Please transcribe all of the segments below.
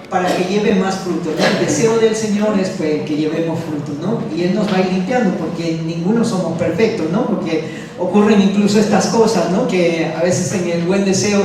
para que lleve más fruto, ¿no? El deseo del Señor es pues, que llevemos fruto, ¿no? Y Él nos va a ir limpiando, porque ninguno somos perfectos, ¿no? Porque ocurren incluso estas cosas, ¿no? Que a veces en el buen deseo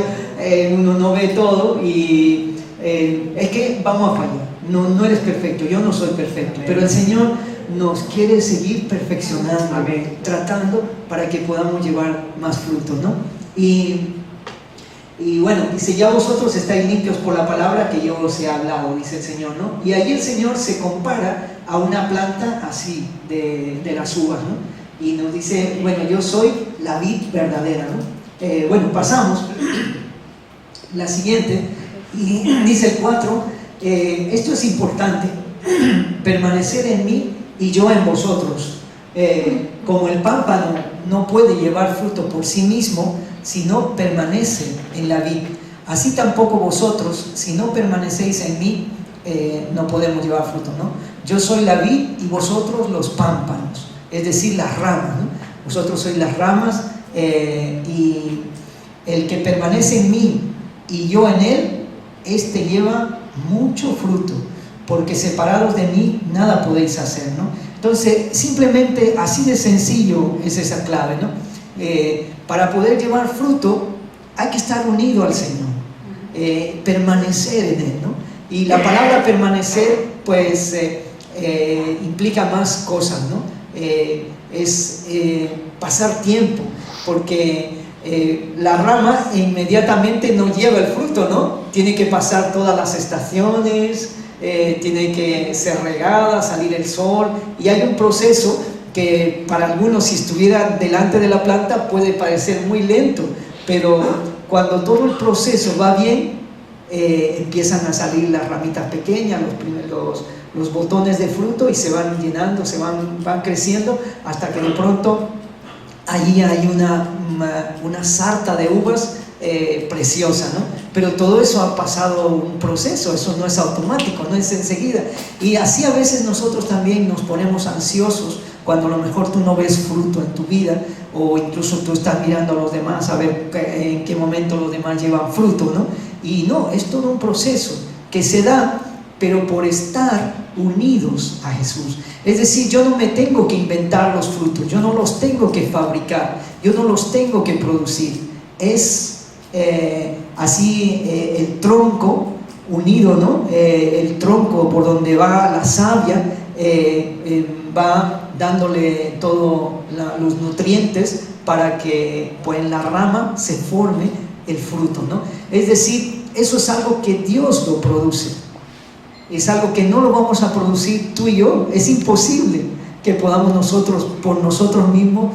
uno no ve todo y es que vamos a fallar. No eres perfecto, yo no soy perfecto, pero el Señor nos quiere seguir perfeccionando, tratando para que podamos llevar más fruto, ¿no? Y bueno, dice, ya vosotros estáis limpios por la palabra que yo os he hablado, dice el Señor, ¿no? Y ahí el Señor se compara a una planta así, de las uvas, ¿no? Y nos dice, bueno, yo soy la vid verdadera, ¿no? Bueno, pasamos la siguiente, y dice el 4, esto es importante, permanecer en mí y yo en vosotros. Como el pámpano no puede llevar fruto por sí mismo, si no permanece en la vid, así tampoco vosotros, si no permanecéis en mí, no podemos llevar fruto, ¿no? Yo soy la vid y vosotros los pámpanos, es decir, las ramas, ¿no? Vosotros sois las ramas, y el que permanece en mí y yo en él, este lleva mucho fruto, porque separados de mí nada podéis hacer, ¿no? Entonces, simplemente así de sencillo es esa clave, ¿no? Para poder llevar fruto hay que estar unido al Señor, permanecer en Él, ¿no? Y la palabra permanecer pues implica más cosas, ¿no? Es pasar tiempo, porque la rama inmediatamente no lleva el fruto, ¿no? Tiene que pasar todas las estaciones, tiene que ser regada, salir el sol, y hay un proceso que para algunos, si estuviera delante de la planta, puede parecer muy lento, pero cuando todo el proceso va bien, empiezan a salir las ramitas pequeñas, los botones de fruto, y se van llenando, van creciendo, hasta que de pronto allí hay una sarta de uvas preciosa, ¿no? Pero todo eso ha pasado un proceso, eso no es automático, no es enseguida. Y así a veces nosotros también nos ponemos ansiosos cuando a lo mejor tú no ves fruto en tu vida, o incluso tú estás mirando a los demás a ver en qué momento los demás llevan fruto, ¿no? Y no, es todo un proceso que se da, pero por estar unidos a Jesús. Es decir, yo no me tengo que inventar los frutos, yo no los tengo que fabricar, yo no los tengo que producir. Es así el tronco unido, ¿no? El tronco por donde va la savia va dándole todos los nutrientes para que pues, en la rama se forme el fruto, ¿no? Es decir, eso es algo que Dios lo produce, es algo que no lo vamos a producir tú y yo, es imposible que podamos nosotros, por nosotros mismos,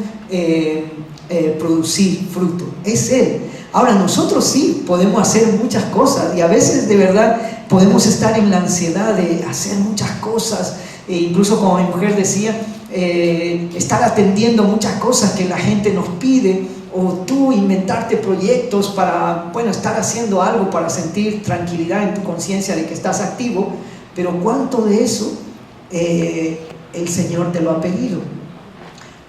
producir fruto, es Él. Ahora nosotros sí podemos hacer muchas cosas, y a veces de verdad podemos estar en la ansiedad de hacer muchas cosas, incluso como mi mujer decía, estar atendiendo muchas cosas que la gente nos pide, o tú inventarte proyectos para, bueno, estar haciendo algo para sentir tranquilidad en tu conciencia de que estás activo, pero ¿cuánto de eso el Señor te lo ha pedido?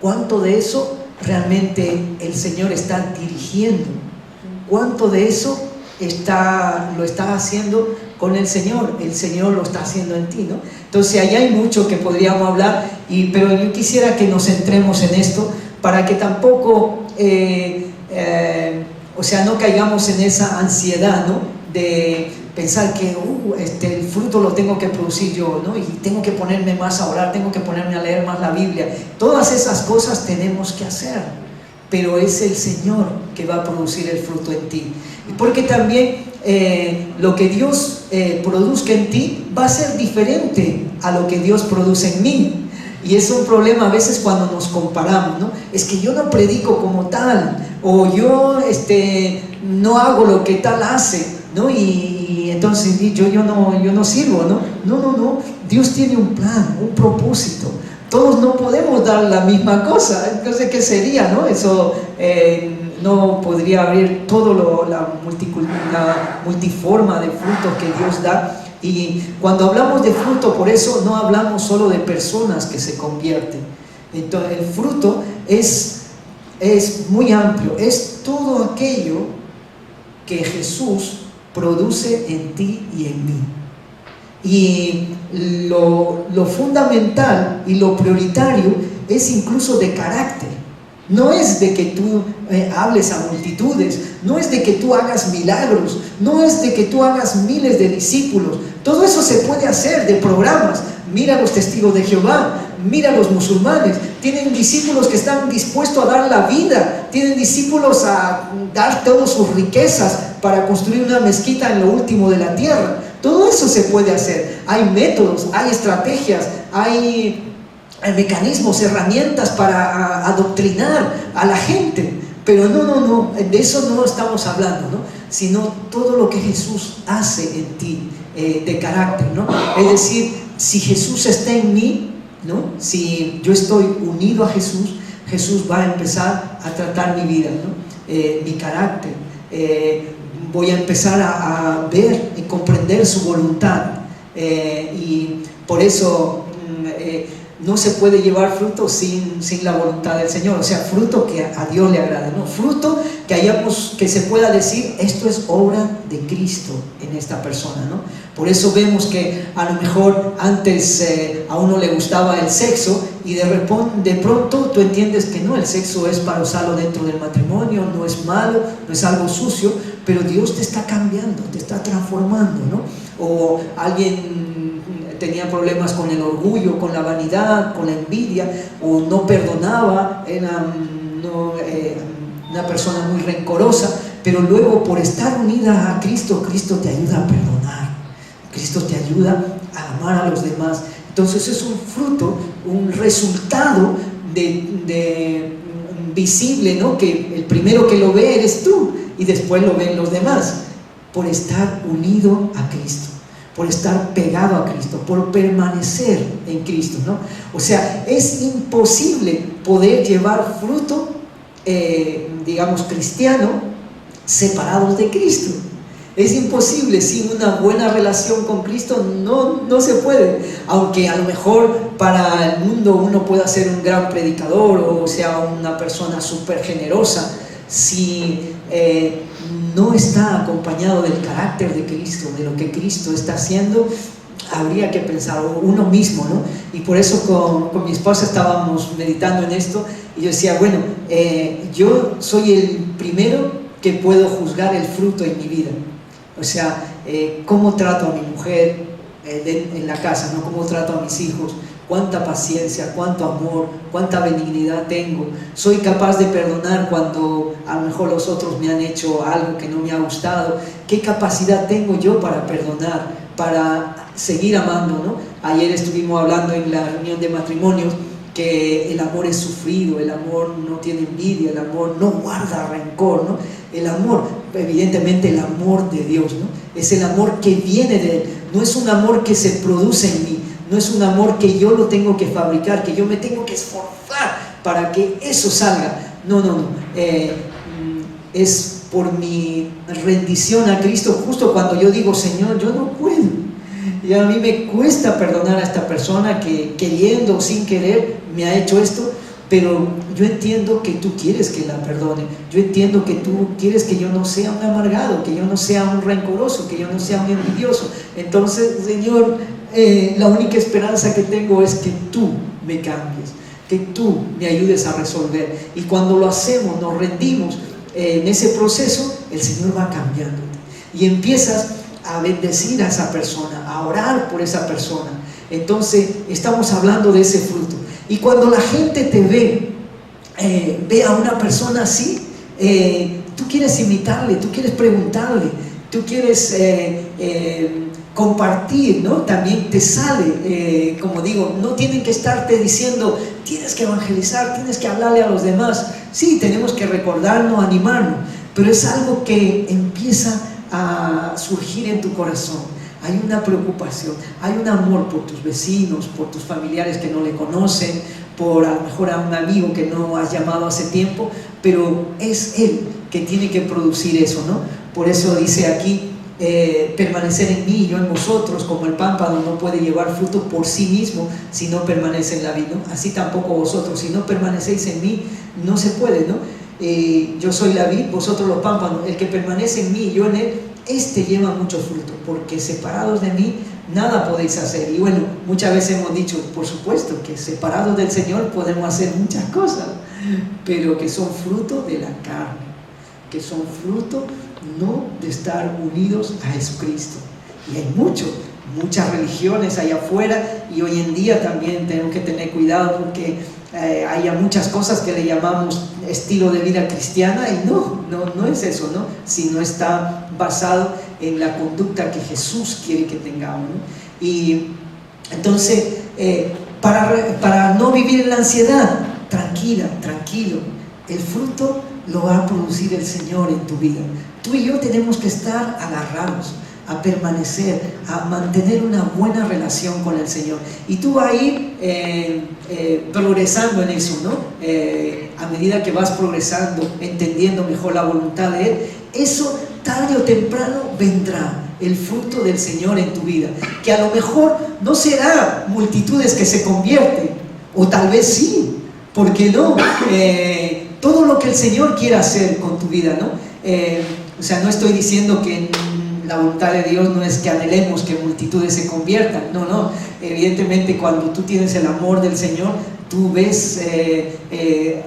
¿Cuánto de eso realmente el Señor está dirigiendo? ¿Cuánto de eso lo estás haciendo con el Señor? El Señor lo está haciendo en ti, ¿no? Entonces, allá hay mucho que podríamos hablar, pero yo quisiera que nos centremos en esto para que tampoco, o sea, no caigamos en esa ansiedad, ¿no? De pensar que el fruto lo tengo que producir yo, ¿no? Y tengo que ponerme más a orar, tengo que ponerme a leer más la Biblia. Todas esas cosas tenemos que hacer, pero es el Señor que va a producir el fruto en ti. Porque también lo que Dios produzca en ti va a ser diferente a lo que Dios produce en mí. Y es un problema a veces cuando nos comparamos, ¿no? Es que yo no predico como tal, o yo no hago lo que tal hace, ¿no? Y entonces yo no sirvo, ¿no? No, Dios tiene un plan, un propósito. Todos no podemos dar la misma cosa, entonces ¿qué sería, no? Eso no podría abrir todo la multiforma de frutos que Dios da. Y cuando hablamos de fruto, por eso no hablamos solo de personas que se convierten. Entonces el fruto es muy amplio, es todo aquello que Jesús produce en ti y en mí. Y lo fundamental y lo prioritario es incluso de carácter. No es de que tú hables a multitudes, no es de que tú hagas milagros, no es de que tú hagas miles de discípulos. Todo eso se puede hacer de programas. Mira los testigos de Jehová, mira los musulmanes. Tienen discípulos que están dispuestos a dar la vida, tienen discípulos a dar todas sus riquezas para construir una mezquita en lo último de la tierra. Todo eso se puede hacer. Hay métodos, hay estrategias, hay mecanismos, herramientas para adoctrinar a la gente. Pero no, de eso no estamos hablando, ¿no? Sino todo lo que Jesús hace en ti, de carácter, ¿no? Es decir, si Jesús está en mí, ¿no? Si yo estoy unido a Jesús, Jesús va a empezar a tratar mi vida, ¿no? Mi carácter. Voy a empezar a ver y comprender su voluntad. Y por eso no se puede llevar fruto sin la voluntad del Señor. O sea, fruto que a Dios le agrade, ¿no? Fruto que se pueda decir, esto es obra de Cristo en esta persona, ¿no? Por eso vemos que a lo mejor antes a uno le gustaba el sexo y de pronto tú entiendes que no, el sexo es para usarlo dentro del matrimonio, no es malo, no es algo sucio, pero Dios te está cambiando, te está transformando, ¿no? O alguien tenía problemas con el orgullo, con la vanidad, con la envidia, o no perdonaba, era una persona muy rencorosa, pero luego por estar unida a Cristo, Cristo te ayuda a perdonar, Cristo te ayuda a amar a los demás. Entonces es un fruto, un resultado visible, ¿no? Que el primero que lo ve eres tú y después lo ven los demás, por estar unido a Cristo, por estar pegado a Cristo, por permanecer en Cristo, ¿no? O sea, es imposible poder llevar fruto, digamos, cristiano, separados de Cristo. Es imposible. Sin una buena relación con Cristo no se puede. Aunque a lo mejor para el mundo uno pueda ser un gran predicador o sea una persona súper generosa, si no está acompañado del carácter de Cristo, de lo que Cristo está haciendo, habría que pensar uno mismo, ¿no? Y por eso con mi esposa estábamos meditando en esto y yo decía, bueno, yo soy el primero que puedo juzgar el fruto en mi vida. O sea, cómo trato a mi mujer en la casa, ¿no? Cómo trato a mis hijos, cuánta paciencia, cuánto amor, cuánta benignidad tengo. Soy capaz de perdonar cuando a lo mejor los otros me han hecho algo que no me ha gustado. ¿Qué capacidad tengo yo para perdonar, para seguir amando, ¿no? Ayer estuvimos hablando en la reunión de matrimonios que el amor es sufrido, el amor no tiene envidia, el amor no guarda rencor, ¿no? El amor, evidentemente el amor de Dios, ¿no? Es el amor que viene de Él, no es un amor que se produce en mí, no es un amor que yo lo tengo que fabricar, que yo me tengo que esforzar para que eso salga. No. Es por mi rendición a Cristo. Justo cuando yo digo, Señor, yo no puedo, y a mí me cuesta perdonar a esta persona que queriendo o sin querer me ha hecho esto, pero yo entiendo que tú quieres que la perdone, yo entiendo que tú quieres que yo no sea un amargado, que yo no sea un rencoroso, que yo no sea un envidioso. Entonces, Señor, la única esperanza que tengo es que tú me cambies, que tú me ayudes a resolver. Y cuando lo hacemos, nos rendimos en ese proceso, el Señor va cambiando y empiezas a bendecir a esa persona, a orar por esa persona. Entonces estamos hablando de ese fruto. Y cuando la gente te ve a una persona así, tú quieres imitarle, tú quieres preguntarle, tú quieres compartir, ¿no? También te sale, como digo, no tienen que estarte diciendo, tienes que evangelizar, tienes que hablarle a los demás. Sí, tenemos que recordarnos, animarnos, pero es algo que empieza a surgir en tu corazón. Hay una preocupación, hay un amor por tus vecinos, por tus familiares que no le conocen, por a lo mejor a un amigo que no has llamado hace tiempo, pero es Él que tiene que producir eso, ¿no? Por eso dice aquí, permanecer en mí y yo en vosotros, como el pámpano no puede llevar fruto por sí mismo si no permanece en la vid, ¿no? Así tampoco vosotros, si no permanecéis en mí, no se puede, ¿no? Yo soy la vid, vosotros los pámpanos. El que permanece en mí y yo en él, este lleva mucho fruto, porque separados de mí nada podéis hacer. Y bueno, muchas veces hemos dicho, por supuesto, que separados del Señor podemos hacer muchas cosas, pero que son fruto de la carne, que son fruto no de estar unidos a Jesucristo. Y hay muchas religiones allá afuera, y hoy en día también tenemos que tener cuidado porque hay muchas cosas que le llamamos estilo de vida cristiana, y no es eso, ¿no? Sino está basado en la conducta que Jesús quiere que tengamos, ¿no? Y entonces, para no vivir en la ansiedad, tranquilo, el fruto lo va a producir el Señor en tu vida. Tú y yo tenemos que estar agarrados a permanecer, a mantener una buena relación con el Señor, y tú vas a ir progresando en eso, ¿no? A medida que vas progresando, entendiendo mejor la voluntad de Él, eso tarde o temprano vendrá el fruto del Señor en tu vida, que a lo mejor no será multitudes que se convierten, o tal vez sí, ¿por qué no? Todo lo que el Señor quiera hacer con tu vida, ¿no? O sea, no estoy diciendo que la voluntad de Dios no es que anhelemos que multitudes se conviertan, no, evidentemente cuando tú tienes el amor del Señor, tú ves,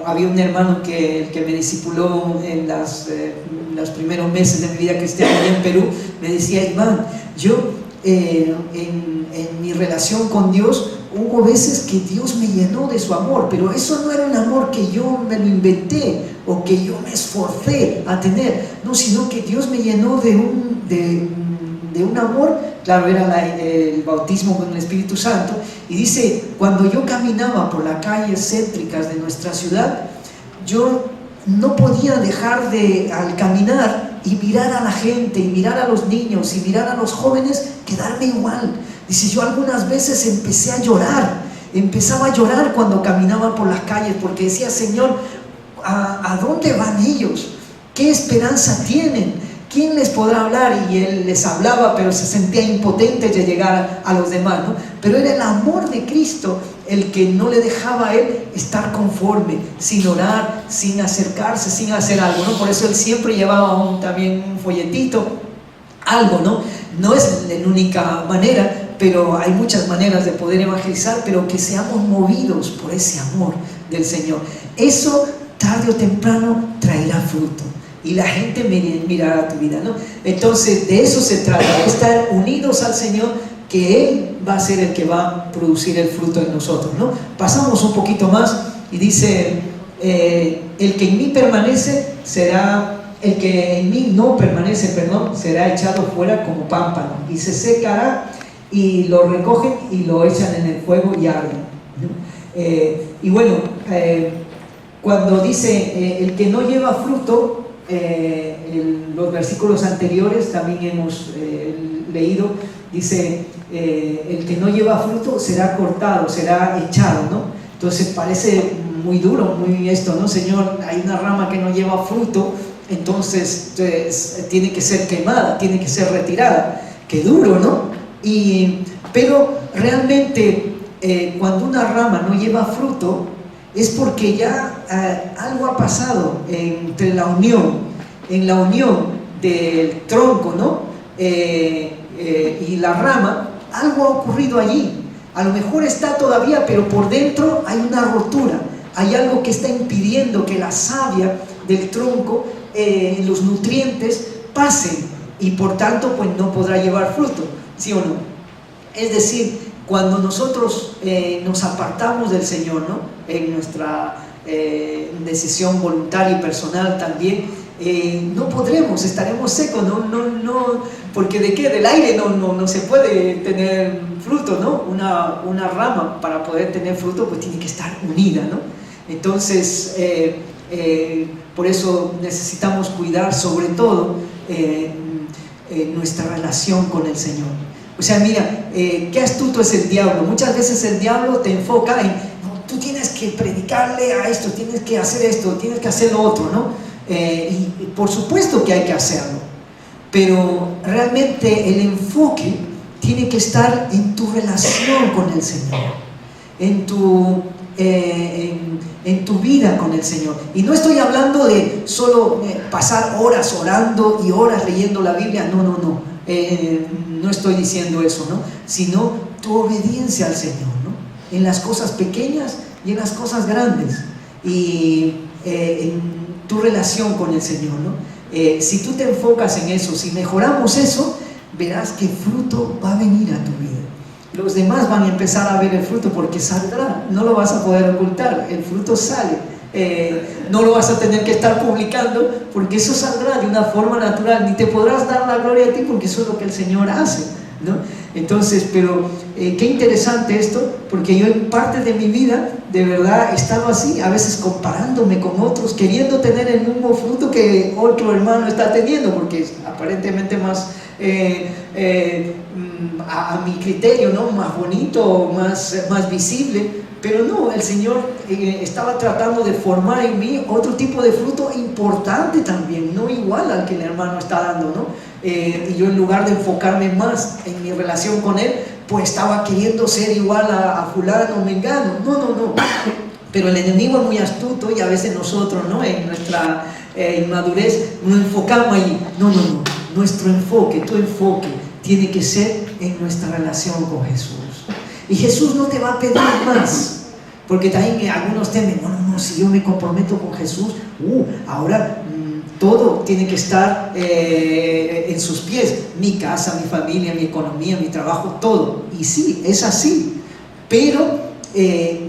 había un hermano que me discipuló en los primeros meses de mi vida cristiana en Perú, me decía: Iván, yo en mi relación con Dios hubo veces que Dios me llenó de su amor, pero eso no era un amor que yo me lo inventé o que yo me esforcé a tener, no, sino que Dios me llenó de un amor. Claro, era el bautismo con el Espíritu Santo, y dice, cuando yo caminaba por las calles céntricas de nuestra ciudad, yo no podía dejar de, al caminar y mirar a la gente, y mirar a los niños, y mirar a los jóvenes, quedarme igual. Dice, yo algunas veces empecé a llorar, empezaba a llorar cuando caminaba por las calles, porque decía: Señor, ¿a dónde van ellos? ¿Qué esperanza tienen? ¿Quién les podrá hablar? Y él les hablaba, pero se sentía impotente de llegar a los demás, ¿no? Pero era el amor de Cristo el que no le dejaba a él estar conforme, sin orar, sin acercarse, sin hacer algo, ¿no? Por eso él siempre llevaba también un folletito, algo, ¿no? No es la única manera, pero hay muchas maneras de poder evangelizar, pero que seamos movidos por ese amor del Señor. Eso tarde o temprano traerá fruto, y la gente mirará tu vida, ¿no? Entonces, de eso se trata, de estar unidos al Señor, que Él va a ser el que va a producir el fruto en nosotros, ¿no? Pasamos un poquito más y dice, el que en mí permanece será, el que en mí no permanece, será echado fuera como pámpano, y se secará, y lo recogen y lo echan en el fuego y arden, ¿no? Y bueno, cuando dice el que no lleva fruto, los versículos anteriores también hemos leído, dice, el que no lleva fruto será cortado, será echado, ¿no? Entonces parece muy duro, muy esto, ¿no? Señor, hay una rama que no lleva fruto, entonces tiene que ser quemada, tiene que ser retirada. Qué duro, ¿no? Pero realmente cuando una rama no lleva fruto, es porque ya algo ha pasado entre en la unión del tronco, ¿no? Y la rama, algo ha ocurrido allí. A lo mejor está todavía, pero por dentro hay una rotura, hay algo que está impidiendo que la savia del tronco, los nutrientes pasen, y por tanto pues no podrá llevar fruto, ¿sí o no? Es decir, cuando nosotros nos apartamos del Señor, ¿no? En nuestra decisión voluntaria y personal también, no podremos, estaremos secos, no, porque ¿de qué? Del aire no se puede tener fruto, ¿no? Una rama, para poder tener fruto, pues tiene que estar unida, ¿no? Entonces, por eso necesitamos cuidar sobre todo nuestra relación con el Señor. O sea, mira, qué astuto es el diablo. Muchas veces el diablo te enfoca en, no, tú tienes que predicarle a esto, tienes que hacer esto, tienes que hacer lo otro, ¿no? Y por supuesto que hay que hacerlo, pero realmente el enfoque tiene que estar en tu relación con el Señor, en tu vida con el Señor. Y no estoy hablando de solo pasar horas orando y horas leyendo la Biblia, no. No estoy diciendo eso, ¿no? Sino tu obediencia al Señor, ¿no? En las cosas pequeñas y en las cosas grandes. Y en tu relación con el Señor, ¿no? Si tú te enfocas en eso, si mejoramos eso, verás que fruto va a venir a tu vida. Los demás van a empezar a ver el fruto porque saldrá, no lo vas a poder ocultar, el fruto sale. No lo vas a tener que estar publicando porque eso saldrá de una forma natural, ni te podrás dar la gloria a ti porque eso es lo que el Señor hace, ¿no? Entonces, pero qué interesante esto, porque yo en parte de mi vida de verdad he estado así, a veces comparándome con otros, queriendo tener el mismo fruto que otro hermano está teniendo, porque es aparentemente más a mi criterio, ¿no? Más bonito, más visible. Pero no, el Señor estaba tratando de formar en mí otro tipo de fruto importante también, no igual al que el hermano está dando, ¿no? Y yo, en lugar de enfocarme más en mi relación con Él, pues estaba queriendo ser igual a fulano o mengano. No. Pero el enemigo es muy astuto y a veces nosotros, ¿no? En nuestra inmadurez nos enfocamos ahí. No. Nuestro enfoque, tu enfoque, tiene que ser en nuestra relación con Jesús. Y Jesús no te va a pedir más, porque también algunos temen, no, si yo me comprometo con Jesús, ahora todo tiene que estar en sus pies, mi casa, mi familia, mi economía, mi trabajo, todo. Y sí, es así, pero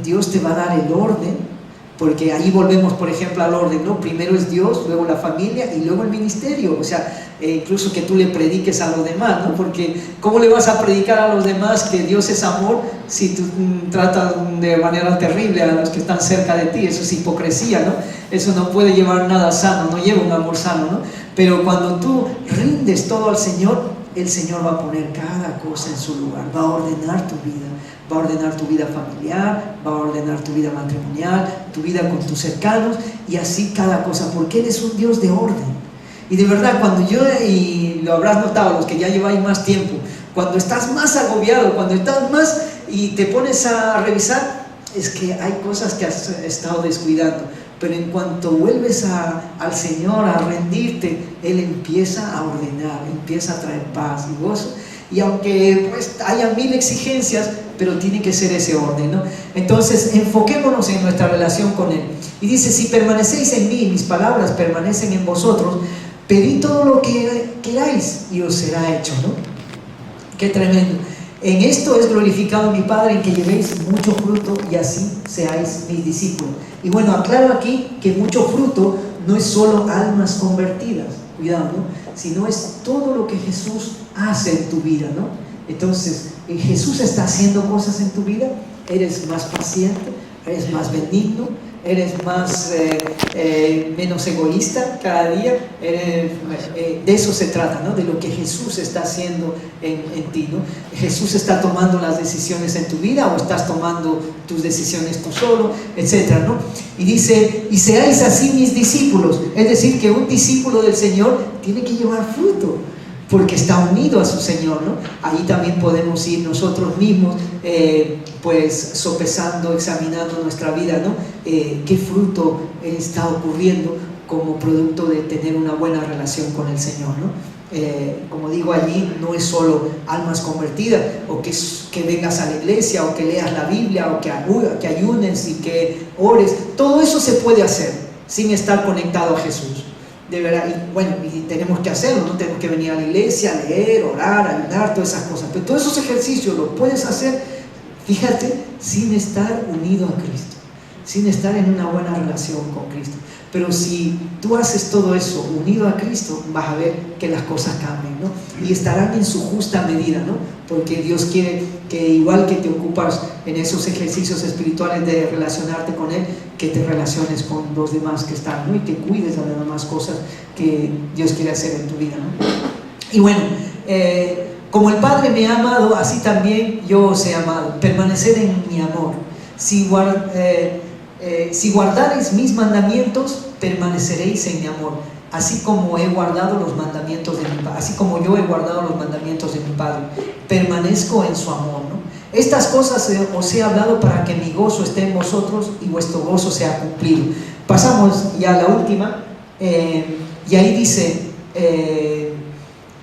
Dios te va a dar el orden, porque ahí volvemos, por ejemplo, al orden, ¿no? Primero es Dios, luego la familia y luego el ministerio. O sea, incluso que tú le prediques a los demás, ¿no? Porque ¿cómo le vas a predicar a los demás que Dios es amor si tú tratas de manera terrible a los que están cerca de ti? Eso es hipocresía, ¿no? Eso no puede llevar nada sano, no lleva un amor sano, ¿no? Pero cuando tú rindes todo al Señor, el Señor va a poner cada cosa en su lugar, va a ordenar tu vida. Va a ordenar tu vida familiar, va a ordenar tu vida matrimonial, tu vida con tus cercanos, y así cada cosa, porque Él es un Dios de orden. Y de verdad, cuando y lo habrás notado los que ya lleváis más tiempo, cuando estás más agobiado, cuando estás más y te pones a revisar, es que hay cosas que has estado descuidando. Pero en cuanto vuelves al Señor, a rendirte, Él empieza a ordenar, empieza a traer paz y gozo. Y aunque pues haya 1000 exigencias, pero tiene que ser ese orden, ¿no? Entonces, enfoquémonos en nuestra relación con Él. Y dice, si permanecéis en mí, mis palabras permanecen en vosotros, pedid todo lo que queráis y os será hecho, ¿no? Qué tremendo. En esto es glorificado mi Padre, en que llevéis mucho fruto y así seáis mis discípulos. Y bueno, aclaro aquí que mucho fruto no es solo almas convertidas, cuidado, ¿no? Sino es todo lo que Jesús hace en tu vida, ¿no? Entonces, Jesús está haciendo cosas en tu vida, eres más paciente, eres más benigno, eres más menos egoísta cada día, de eso se trata, ¿no? De lo que Jesús está haciendo en ti, ¿no? Jesús está tomando las decisiones en tu vida, o estás tomando tus decisiones tú solo, etcétera, ¿no? Y dice, y seáis así mis discípulos, es decir, que un discípulo del Señor tiene que llevar fruto, porque está unido a su Señor, ¿no? Ahí también podemos ir nosotros mismos, pues sopesando, examinando nuestra vida, ¿no? ¿Qué fruto está ocurriendo como producto de tener una buena relación con el Señor, ¿no? Como digo, allí no es solo almas convertidas, o que vengas a la iglesia, o que leas la Biblia, o que ayunes y que ores. Todo eso se puede hacer sin estar conectado a Jesús. De verdad, y bueno, y tenemos que hacerlo, no tenemos que venir a la iglesia, leer, orar, ayudar, todas esas cosas, pero todos esos ejercicios los puedes hacer, fíjate, sin estar unido a Cristo, sin estar en una buena relación con Cristo. Pero si tú haces todo eso unido a Cristo, vas a ver que las cosas cambian, ¿no? Y estarán en su justa medida, ¿no? Porque Dios quiere que, igual que te ocupas en esos ejercicios espirituales de relacionarte con Él, que te relaciones con los demás que están, ¿no? Y que cuides de las demás cosas que Dios quiere hacer en tu vida, ¿no? Y bueno, como el Padre me ha amado, así también yo os he amado. Permanecer en mi amor. Si guardareis mis mandamientos, permaneceréis en mi amor, así como he guardado los mandamientos de mi Padre, así como yo he guardado los mandamientos de mi Padre, permanezco en su amor, ¿no? Estas cosas os he hablado para que mi gozo esté en vosotros y vuestro gozo sea cumplido. Pasamos ya a la última, y ahí dice,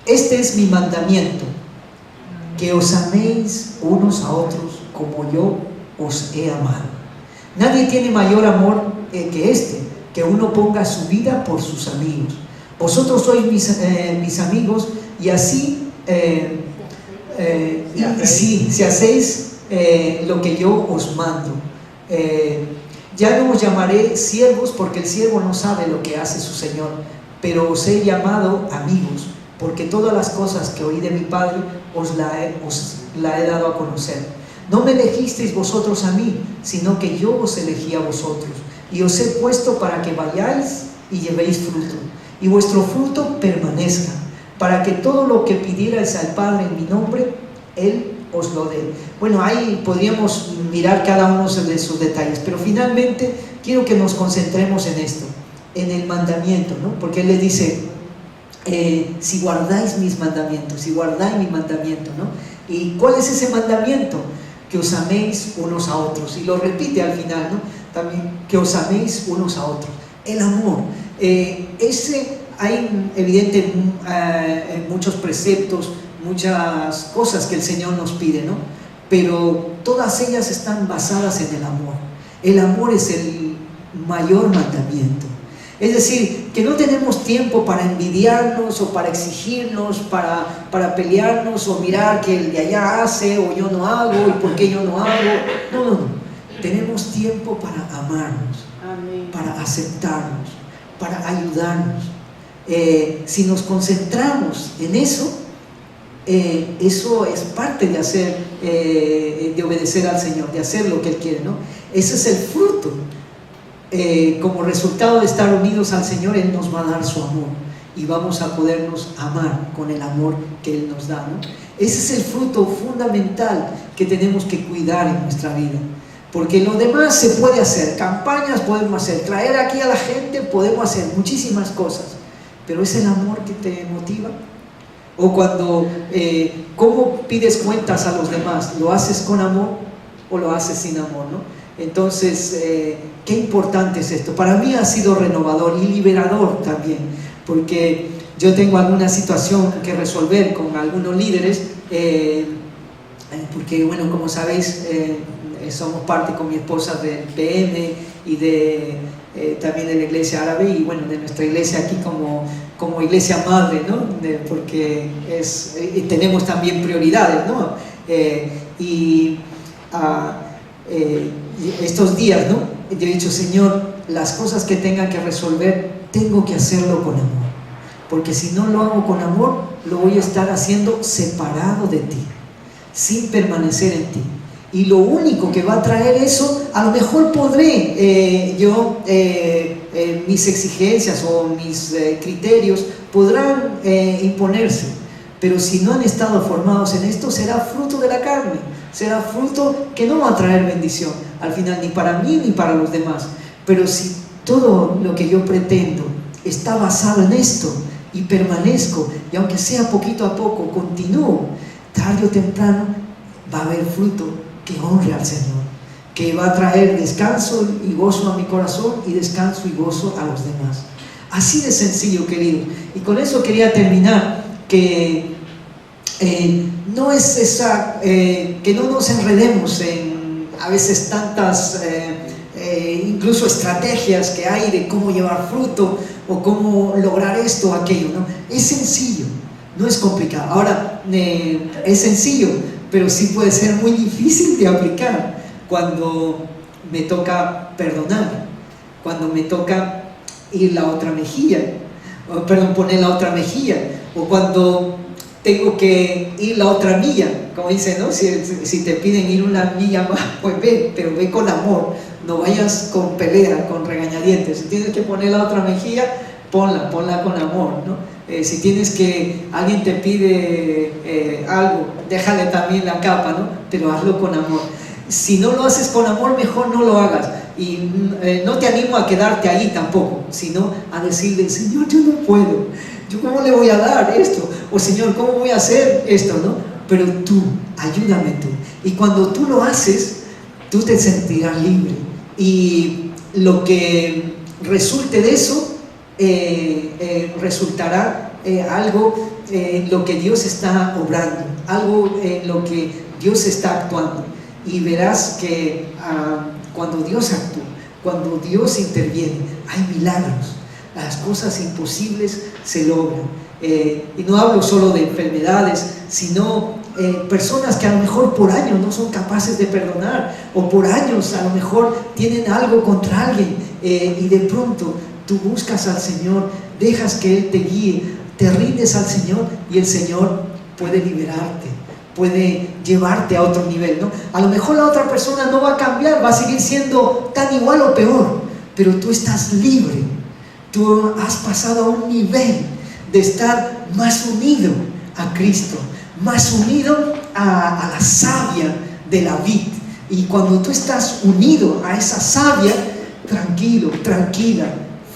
Este es mi mandamiento, que os améis unos a otros como yo os he amado. Nadie tiene mayor amor que este, que uno ponga su vida por sus amigos. Vosotros sois mis amigos, y así si hacéis lo que yo os mando. Ya no os llamaré siervos, porque el siervo no sabe lo que hace su Señor, pero os he llamado amigos, porque todas las cosas que oí de mi Padre os la he dado a conocer. No me elegisteis vosotros a mí, sino que yo os elegí a vosotros, y os he puesto para que vayáis y llevéis fruto, y vuestro fruto permanezca, para que todo lo que pidierais al Padre en mi nombre, Él os lo dé. Bueno, ahí podríamos mirar cada uno de esos detalles, pero finalmente quiero que nos concentremos en esto, en el mandamiento, ¿no? Porque Él les dice, si guardáis mis mandamientos, si guardáis mi mandamiento, ¿no? ¿Y cuál es ese mandamiento? Que os améis unos a otros, y lo repite al final, ¿no? También, que os améis unos a otros. El amor, hay evidente muchos preceptos, muchas cosas que el Señor nos pide, ¿no? Pero todas ellas están basadas en el amor. El amor es el mayor mandamiento. Es decir, que no tenemos tiempo para envidiarnos o para exigirnos, para pelearnos o mirar que el de allá hace o yo no hago y por qué yo no hago. No. Tenemos tiempo para amarnos, amén, para aceptarnos, para ayudarnos. Si nos concentramos en eso, eso es parte de obedecer al Señor, de hacer lo que Él quiere, ¿no? Ese es el fruto. Como resultado de estar unidos al Señor, Él nos va a dar su amor y vamos a podernos amar con el amor que Él nos da, ¿no? Ese es el fruto fundamental que tenemos que cuidar en nuestra vida, porque lo demás se puede hacer, campañas podemos hacer, traer aquí a la gente, podemos hacer muchísimas cosas, pero es el amor que te motiva. O cuando, ¿cómo pides cuentas a los demás? ¿Lo haces con amor o lo haces sin amor, no? Entonces, qué importante es esto. Para mí ha sido renovador y liberador también, porque yo tengo alguna situación que resolver con algunos líderes, porque, bueno, como sabéis, somos parte con mi esposa del PM y también de la iglesia árabe, y bueno, de nuestra iglesia aquí como iglesia madre, ¿no? Porque tenemos también prioridades, ¿no? Estos días, ¿no? Yo he dicho, Señor, las cosas que tenga que resolver, tengo que hacerlo con amor, porque si no lo hago con amor, lo voy a estar haciendo separado de ti, sin permanecer en ti. Y lo único que va a traer eso, a lo mejor podré, mis exigencias o mis criterios podrán imponerse, pero si no han estado formados en esto, será fruto de la carne, será fruto que no va a traer bendición al final, ni para mí ni para los demás. Pero si todo lo que yo pretendo está basado en esto y permanezco, y aunque sea poquito a poco, continúo, tarde o temprano va a haber fruto que honre al Señor, que va a traer descanso y gozo a mi corazón y descanso y gozo a los demás. Así de sencillo, querido. Y con eso quería terminar, que no es que no nos enredemos en a veces tantas incluso estrategias que hay de cómo llevar fruto o cómo lograr esto o aquello, ¿no? Es sencillo, no es complicado. Ahora, es sencillo, pero sí puede ser muy difícil de aplicar cuando me toca perdonar, cuando me toca ir la otra mejilla, poner la otra mejilla, o cuando tengo que ir la otra milla, como dice, ¿no? Si te piden ir una milla más, pues ve, pero ve con amor, no vayas con pelea, con regañadientes. Si tienes que poner la otra mejilla, ponla con amor, ¿no? Si tienes que, alguien te pide algo, déjale también la capa, ¿no? Pero hazlo con amor. Si no lo haces con amor, mejor no lo hagas. Y no te animo a quedarte ahí tampoco, sino a decirle, Señor, yo no puedo, ¿yo cómo le voy a dar esto? O Señor, ¿cómo voy a hacer esto, no? Pero tú, ayúdame tú. Y cuando tú lo haces, tú te sentirás libre. Y lo que resulte de eso resultará algo en lo que Dios está obrando, algo en lo que Dios está actuando. Y verás que cuando Dios actúa, cuando Dios interviene, hay milagros. Las cosas imposibles se logran. Y no hablo solo de enfermedades, sino personas que a lo mejor por años no son capaces de perdonar, o por años a lo mejor tienen algo contra alguien, y de pronto tú buscas al Señor, dejas que Él te guíe, te rindes al Señor, y el Señor puede liberarte, puede llevarte a otro nivel, ¿no? A lo mejor la otra persona no va a cambiar, va a seguir siendo tan igual o peor, pero tú estás libre. Tú has pasado a un nivel de estar más unido a Cristo, más unido a la savia de la vid. Y cuando tú estás unido a esa savia, tranquilo, tranquila,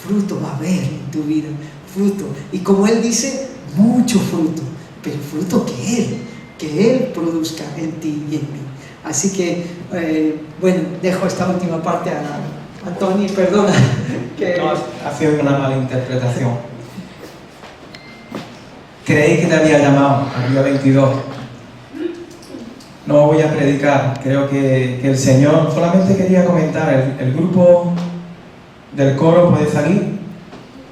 fruto va a haber en tu vida, fruto. Y como Él dice, mucho fruto, pero fruto que Él produzca en ti y en mí. Así que, bueno, dejo esta última parte a Tony, perdona. No, ha sido una mala interpretación. Creí que te había llamado al día 22. No voy a predicar, creo que el Señor, solamente quería comentar, el grupo del coro puede salir,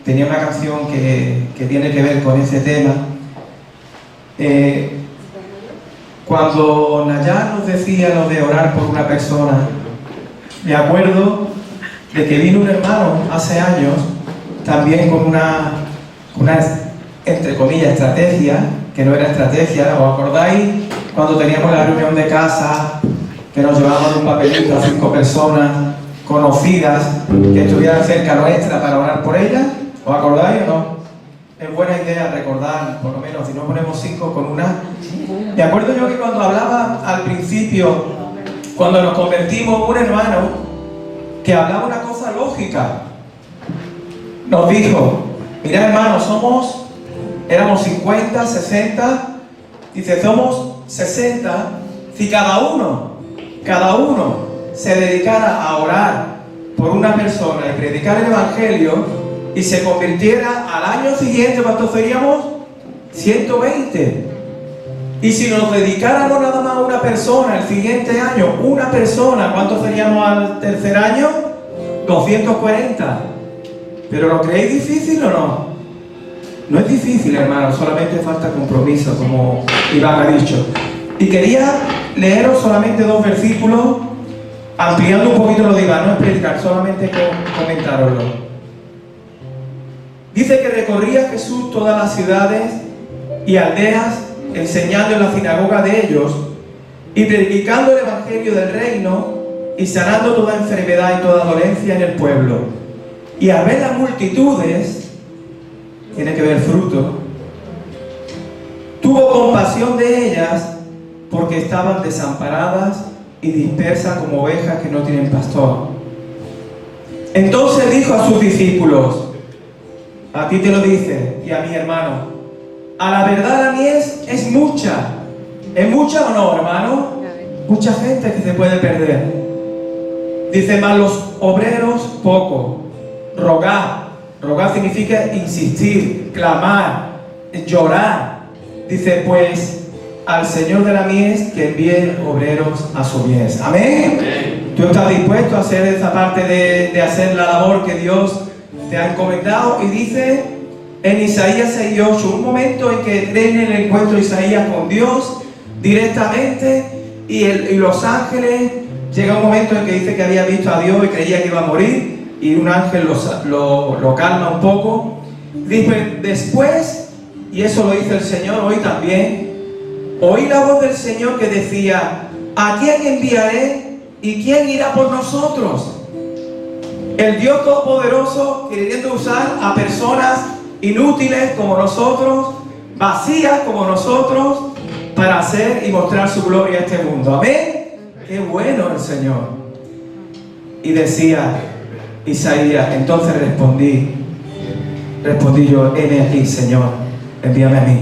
tenía una canción que tiene que ver con ese tema. Cuando Nayar nos decía lo de orar por una persona, me acuerdo de que vino un hermano hace años, también con una entre comillas, estrategia, que no era estrategia. ¿Os acordáis cuando teníamos la reunión de casa, que nos llevábamos un papelito a 5 personas conocidas que estuvieran cerca nuestra para orar por ellas? ¿Os acordáis o no? Es buena idea recordar, por lo menos, si no ponemos 5 con una. Me acuerdo yo que cuando hablaba al principio, cuando nos convertimos, un hermano que hablaba una cosa lógica, nos dijo: mira, hermano, éramos 50, 60, dice, somos 60, si cada uno se dedicara a orar por una persona y predicar el Evangelio y se convirtiera al año siguiente, ¿cuántos seríamos? 120. Y si nos dedicáramos nada más a una persona el siguiente año, una persona, ¿cuántos seríamos al tercer año? 240. ¿Pero lo creéis difícil o no? No es difícil, hermano, solamente falta compromiso, como Iván ha dicho. Y quería leeros solamente 2 versículos, ampliando un poquito lo de Iván, no es predicar, solamente comentároslo. Dice que recorría Jesús todas las ciudades y aldeas, enseñando en la sinagoga de ellos y predicando el evangelio del reino y sanando toda enfermedad y toda dolencia en el pueblo. Y al ver las multitudes, tiene que ver fruto, tuvo compasión de ellas porque estaban desamparadas y dispersas como ovejas que no tienen pastor. Entonces dijo a sus discípulos, a ti te lo dice y a mi hermano, a la verdad la mies es mucha. ¿Es mucha o no, hermano? Mucha gente que se puede perder. Dice, mas los obreros poco. Rogar significa insistir, clamar, llorar. Dice, pues al Señor de la mies que envíe obreros a su mies. Amén. Amén. Tú estás dispuesto a hacer esa parte de hacer la labor que Dios te ha encomendado. Y dice en Isaías 6:8, un momento en que tiene el encuentro Isaías con Dios directamente, y los ángeles, llega un momento en que dice que había visto a Dios y creía que iba a morir, y un ángel lo calma un poco. Dice, después, y eso lo dice el Señor hoy también, oí la voz del Señor que decía, ¿a quién enviaré y quién irá por nosotros? El Dios Todopoderoso queriendo usar a personas inútiles como nosotros, vacías como nosotros, para hacer y mostrar su gloria a este mundo. Amén. Qué bueno el Señor. Y decía Isaías, entonces respondí yo, heme aquí, Señor, envíame a mí.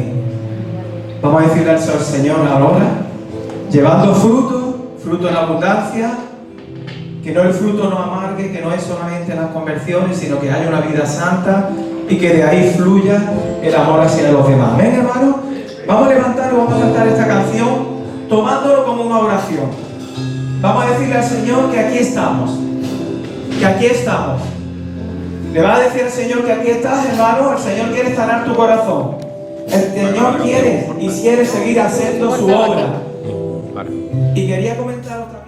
Vamos a decirle al Señor ahora, llevando fruto en abundancia, que no el fruto no amargue, que no es solamente las conversiones, sino que haya una vida santa, y que de ahí fluya el amor hacia los demás. Amén, hermano. Vamos a levantar, vamos a cantar esta canción tomándolo como una oración. Vamos a decirle al Señor que aquí estamos, que aquí estamos. Le vas a decir al Señor que aquí estás, hermano. El Señor quiere sanar tu corazón. El Señor quiere y quiere seguir haciendo su obra. Y quería comentar otra cosa.